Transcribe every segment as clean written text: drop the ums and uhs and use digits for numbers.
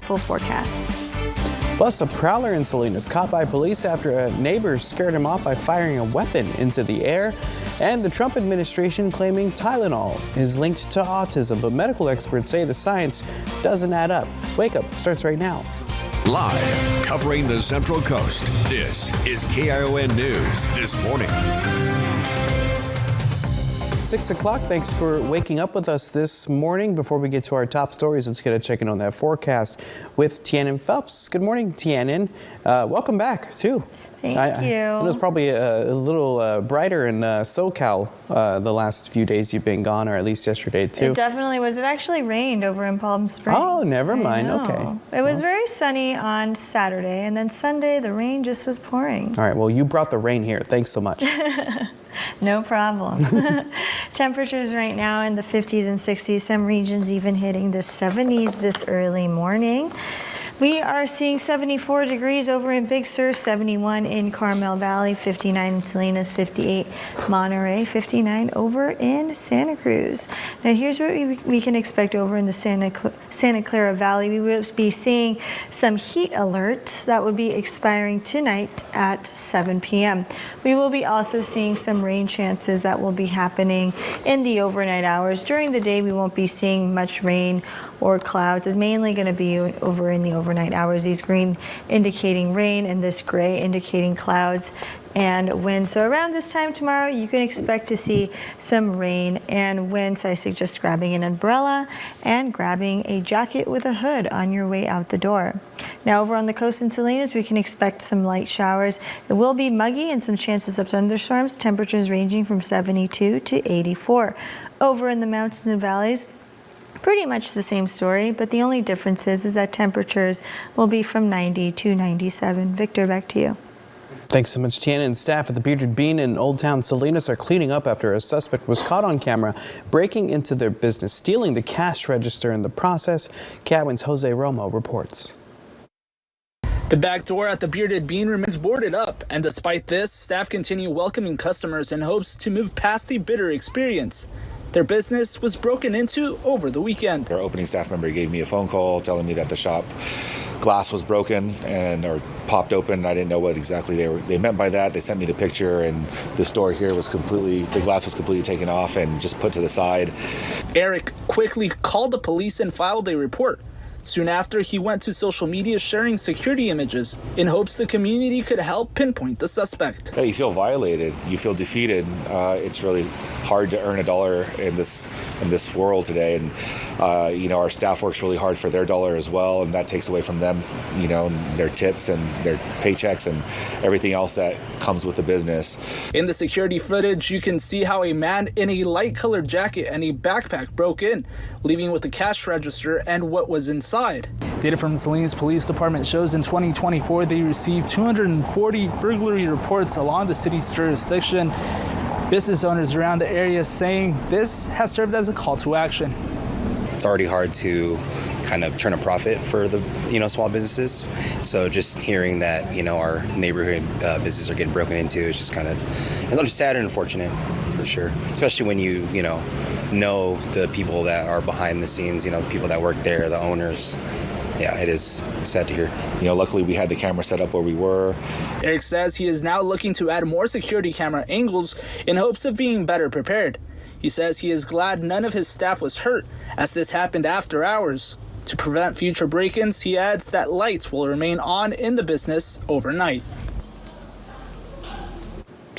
full forecast. Plus, a prowler in Salinas caught by police after a neighbor scared him off by firing a weapon into the air. And the Trump administration claiming Tylenol is linked to autism, but medical experts say the science doesn't add up. Wake Up starts right now. Live, covering the Central Coast, this is KION News This Morning. 6 o'clock. Thanks for waking up with us this morning. Before we get to our top stories, let's get a check-in on that forecast with Tianan Phelps. Good morning, Tianan. Welcome back, too. Thank you. It was probably a little brighter in SoCal the last few days you've been gone, or at least yesterday, too. It definitely was. It actually rained over in Palm Springs. Oh, never mind. Okay. It was very sunny on Saturday, and then Sunday the rain just was pouring. All right. Well, you brought the rain here. Thanks so much. No problem. Temperatures right now in the 50s and 60s, some regions even hitting the 70s this early morning. We are seeing 74 degrees over in Big Sur, 71 in Carmel Valley, 59 in Salinas, 58 Monterey, 59 over in Santa Cruz. Now here's what we can expect over in the Santa Clara Valley. We will be seeing some heat alerts that would be expiring tonight at 7 p.m. We will be also seeing some rain chances that will be happening in the overnight hours. During the day, we won't be seeing much rain or clouds. It's mainly going to be over in the overnight hours. These green indicating rain and this gray indicating clouds and wind. So around this time tomorrow, you can expect to see some rain and wind. So I suggest grabbing an umbrella and grabbing a jacket with a hood on your way out the door. Now over on the coast in Salinas, we can expect some light showers. It will be muggy and some chances of thunderstorms. Temperatures ranging from 72 to 84. Over in the mountains and valleys, pretty much the same story, but the only difference is that temperatures will be from 90 to 97. Victor, back to you. Thanks so much, Tiana. Staff at the Bearded Bean in Old Town Salinas are cleaning up after a suspect was caught on camera breaking into their business, stealing the cash register in the process. KION's Jose Romo reports. The back door at the Bearded Bean remains boarded up, and despite this, staff continue welcoming customers in hopes to move past the bitter experience. Their business was broken into over the weekend. Their opening staff member gave me a phone call telling me that the shop glass was broken or popped open. I didn't know what exactly they meant by that. They sent me the picture, and this door here was the glass was completely taken off and just put to the side. Eric quickly called the police and filed a report. Soon after, he went to social media sharing security images in hopes the community could help pinpoint the suspect. Yeah, you feel violated. You feel defeated. It's really hard to earn a dollar in this world today, and our staff works really hard for their dollar as well, and that takes away from them, their tips and their paychecks and everything else that comes with the business. In the security footage, you can see how a man in a light-colored jacket and a backpack broke in, leaving with the cash register and what was inside. Data from the Salinas Police Department shows in 2024 they received 240 burglary reports along the city's jurisdiction. Business owners around the area saying this has served as a call to action. It's already hard to kind of turn a profit for the small businesses. So just hearing that our neighborhood businesses are getting broken into is just it's just sad and unfortunate for sure. Especially when you know the people that are behind the scenes, the people that work there, the owners. Yeah, it is sad to hear. Luckily we had the camera set up where we were. Eric says he is now looking to add more security camera angles in hopes of being better prepared. He says he is glad none of his staff was hurt, as this happened after hours. To prevent future break-ins, he adds that lights will remain on in the business overnight.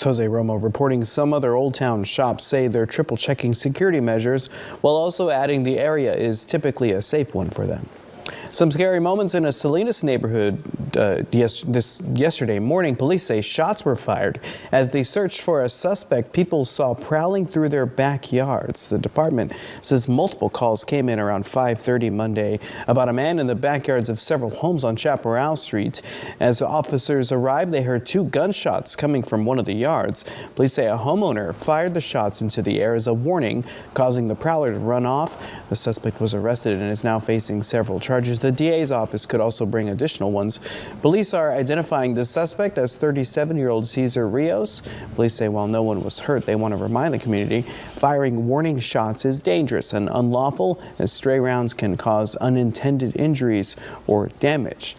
Jose Romo reporting some other Old Town shops say they're triple checking security measures, while also adding the area is typically a safe one for them. Some scary moments in a Salinas neighborhood yesterday morning. Police say shots were fired as they searched for a suspect people saw prowling through their backyards. The department says multiple calls came in around 5:30 Monday about a man in the backyards of several homes on Chaparral Street. As officers arrived, they heard two gunshots coming from one of the yards. Police say a homeowner fired the shots into the air as a warning, causing the prowler to run off. The suspect was arrested and is now facing several charges. The DA's office could also bring additional ones. Police are identifying the suspect as 37-year-old Cesar Rios. Police say while no one was hurt, they want to remind the community firing warning shots is dangerous and unlawful, as stray rounds can cause unintended injuries or damage.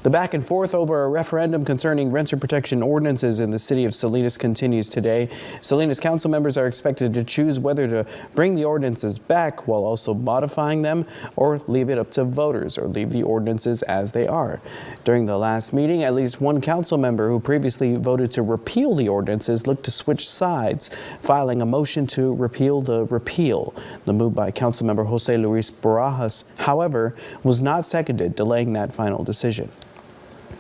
The back and forth over a referendum concerning renter protection ordinances in the city of Salinas continues today. Salinas council members are expected to choose whether to bring the ordinances back while also modifying them, or leave it up to voters, or leave the ordinances as they are. During the last meeting, at least one council member who previously voted to repeal the ordinances looked to switch sides, filing a motion to repeal the repeal. The move by Councilmember Jose Luis Barajas, however, was not seconded, delaying that final decision.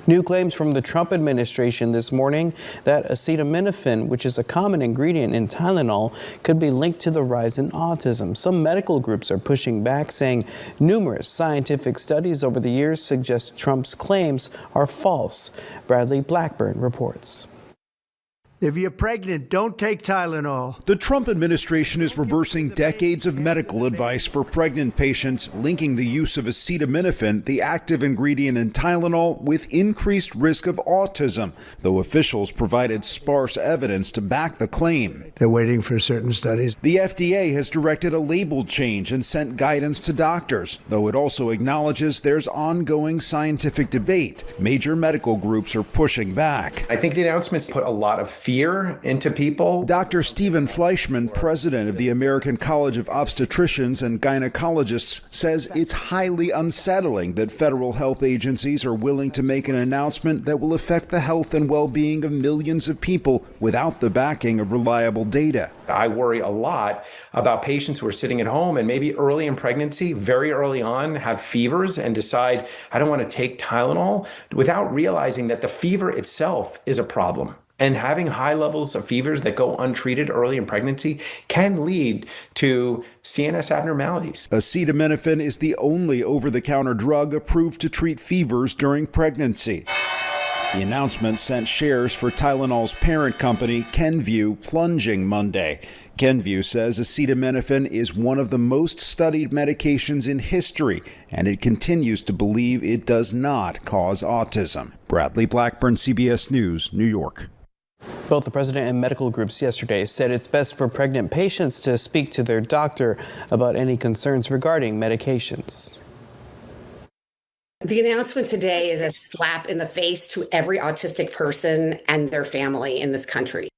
New claims from the Trump administration this morning that acetaminophen, which is a common ingredient in Tylenol, could be linked to the rise in autism. Some medical groups are pushing back, saying numerous scientific studies over the years suggest Trump's claims are false. Bradley Blackburn reports. If you're pregnant, don't take Tylenol. The Trump administration is reversing decades of medical advice for pregnant patients, linking the use of acetaminophen, the active ingredient in Tylenol, with increased risk of autism, though officials provided sparse evidence to back the claim. They're waiting for certain studies. The FDA has directed a label change and sent guidance to doctors, though it also acknowledges there's ongoing scientific debate. Major medical groups are pushing back. I think the announcements put a lot of fear into people. Dr. Stephen Fleischman, president of the American College of Obstetricians and Gynecologists, says it's highly unsettling that federal health agencies are willing to make an announcement that will affect the health and well-being of millions of people without the backing of reliable data. I worry a lot about patients who are sitting at home and maybe early in pregnancy, very early on, have fevers and decide, I don't want to take Tylenol, without realizing that the fever itself is a problem. And having high levels of fevers that go untreated early in pregnancy can lead to CNS abnormalities. Acetaminophen is the only over-the-counter drug approved to treat fevers during pregnancy. The announcement sent shares for Tylenol's parent company, Kenvue, plunging Monday. Kenvue says acetaminophen is one of the most studied medications in history, and it continues to believe it does not cause autism. Bradley Blackburn, CBS News, New York. Both the president and medical groups yesterday said it's best for pregnant patients to speak to their doctor about any concerns regarding medications. The announcement today is a slap in the face to every autistic person and their family in this country.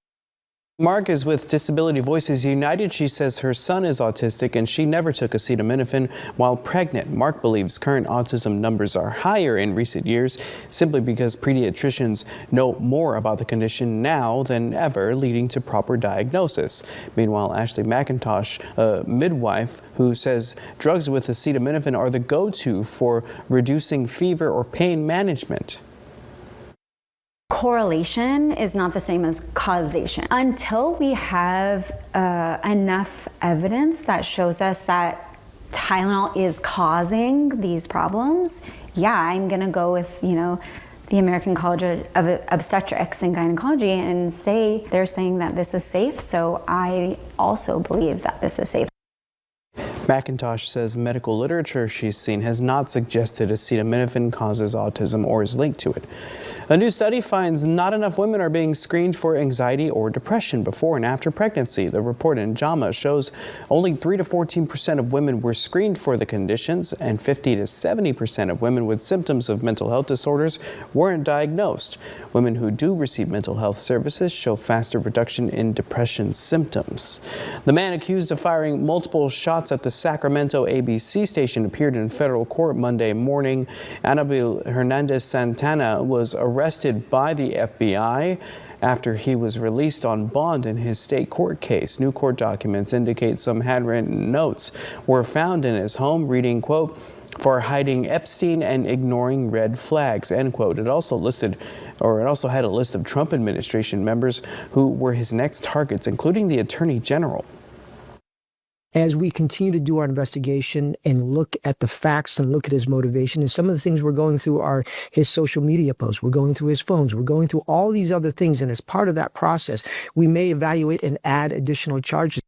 Mark is with Disability Voices United. She says her son is autistic and she never took acetaminophen while pregnant. Mark believes current autism numbers are higher in recent years simply because pediatricians know more about the condition now than ever, leading to proper diagnosis. Meanwhile, Ashley McIntosh, a midwife who says drugs with acetaminophen are the go-to for reducing fever or pain management. Correlation is not the same as causation. Until we have enough evidence that shows us that Tylenol is causing these problems, yeah, I'm gonna go with, the American College of Obstetrics and Gynecology and say, they're saying that this is safe, so I also believe that this is safe. McIntosh says medical literature she's seen has not suggested acetaminophen causes autism or is linked to it. A new study finds not enough women are being screened for anxiety or depression before and after pregnancy. The report in JAMA shows only 3 to 14% of women were screened for the conditions, and 50 to 70% of women with symptoms of mental health disorders weren't diagnosed. Women who do receive mental health services show faster reduction in depression symptoms. The man accused of firing multiple shots at the Sacramento ABC station appeared in federal court Monday morning. Anabel Hernandez Santana was arrested by the FBI after he was released on bond in his state court case. New court documents indicate some handwritten notes were found in his home reading, quote, "for hiding Epstein and ignoring red flags," end quote. It also had a list of Trump administration members who were his next targets, including the Attorney General. As we continue to do our investigation and look at the facts and look at his motivation, and some of the things we're going through are his social media posts, we're going through his phones, we're going through all these other things, and as part of that process, we may evaluate and add additional charges.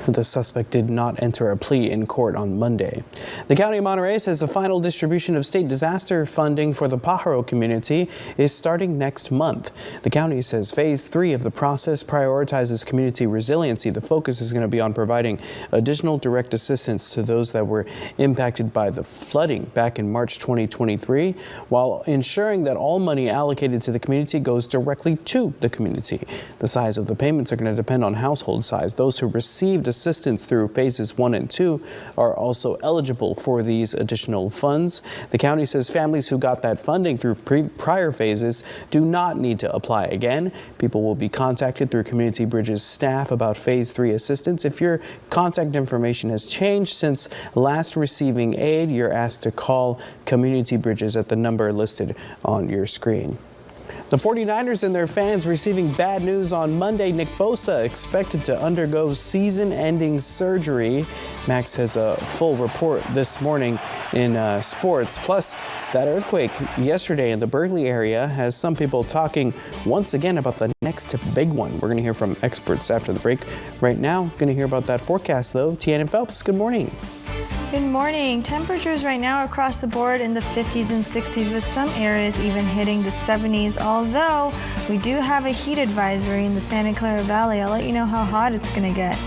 The suspect did not enter a plea in court on Monday. The County of Monterey says the final distribution of state disaster funding for the Pajaro community is starting next month. The county says phase 3 of the process prioritizes community resiliency. The focus is going to be on providing additional direct assistance to those that were impacted by the flooding back in March 2023, while ensuring that all money allocated to the community goes directly to the community. The size of the payments are going to depend on household size. Those who received assistance through phases 1 and 2 are also eligible for these additional funds. The county says families who got that funding through prior phases do not need to apply again. People will be contacted through Community Bridges staff about phase 3 assistance. If your contact information has changed since last receiving aid, you're asked to call Community Bridges at the number listed on your screen. The 49ers and their fans receiving bad news on Monday. Nick Bosa expected to undergo season-ending surgery. Max has a full report this morning in sports. Plus, that earthquake yesterday in the Berkeley area has some people talking once again about the next big one. We're going to hear from experts after the break. Right now, going to hear about that forecast, though. Tian Phelps, good morning. Good morning. Temperatures right now across the board in the 50s and 60s, with some areas even hitting the 70s, although we do have a heat advisory in the Santa Clara Valley. I'll let you know how hot it's going to get.